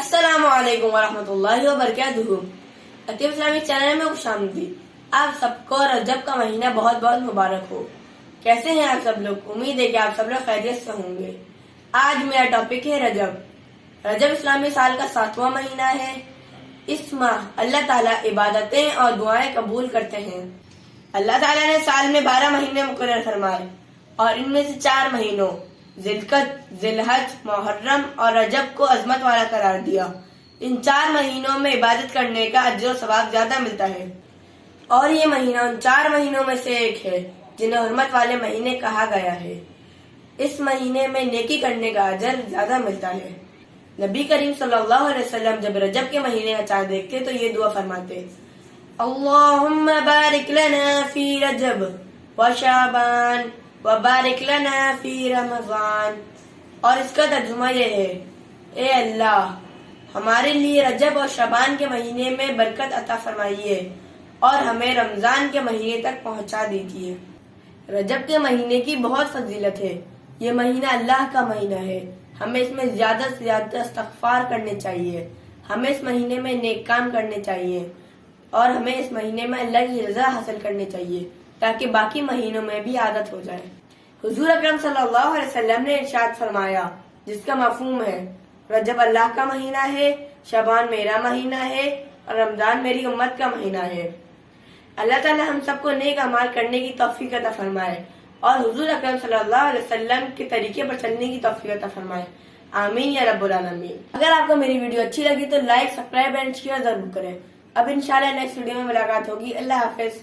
السلام علیکم ورحمۃ اللہ وبرکاتہ۔ عطیف اسلامک چینل میں خوش آمدید۔ آپ سب کو رجب کا مہینہ بہت بہت مبارک ہو۔ کیسے ہیں آپ سب لوگ؟ امید ہے کہ آپ سب لوگ خیریت سے ہوں گے۔ آج میرا ٹاپک ہے رجب۔ رجب اسلامی سال کا 7واں مہینہ ہے۔ اس ماہ اللہ تعالیٰ عبادتیں اور دعائیں قبول کرتے ہیں۔ اللہ تعالیٰ نے سال میں 12 مہینے مقرر فرمائے اور ان میں سے 4 مہینوں ذی القعدہ، ذی الحج، محرم اور رجب کو عظمت والا قرار دیا۔ ان 4 مہینوں میں عبادت کرنے کا اجر و ثواب زیادہ ملتا ہے، اور یہ مہینہ ان 4 مہینوں میں سے ایک ہے جنہیں حرمت والے مہینے کہا گیا ہے۔ اس مہینے میں نیکی کرنے کا اجر زیادہ ملتا ہے۔ نبی کریم صلی اللہ علیہ وسلم جب رجب کے مہینے کا چاند دیکھتے تو یہ دعا فرماتے: اللہم بارک لنا فی رجب و شعبان وبارک لنا فی رمضان۔ اور اس کا ترجمہ یہ ہے: اے اللہ، ہمارے لیے رجب اور شعبان کے مہینے میں برکت عطا فرمائیے اور ہمیں رمضان کے مہینے تک پہنچا دیجیے۔ رجب کے مہینے کی بہت فضیلت ہے۔ یہ مہینہ اللہ کا مہینہ ہے۔ ہمیں اس میں زیادہ سے زیادہ استغفار کرنے چاہیے۔ ہمیں اس مہینے میں نیک کام کرنے چاہیے اور ہمیں اس مہینے میں اللہ کی رضا حاصل کرنی چاہیے تاکہ باقی مہینوں میں بھی عادت ہو جائے۔ حضور اکرم صلی اللہ علیہ وسلم نے ارشاد فرمایا، جس کا مفہوم ہے: رجب اللہ کا مہینہ ہے، شعبان میرا مہینہ ہے اور رمضان میری امت کا مہینہ ہے۔ اللہ تعالی ہم سب کو نیک اعمال کرنے کی توفیق عطا فرمائے اور حضور اکرم صلی اللہ علیہ وسلم کے طریقے پر چلنے کی توفیق عطا فرمائے۔ آمین یا رب العالمین۔ اگر آپ کو میری ویڈیو اچھی لگی تو لائک، سبسکرائب اینڈ شیئر ضرور کریں۔ اب انشاءاللہ نیکسٹ ویڈیو میں ملاقات ہوگی۔ اللہ حافظ۔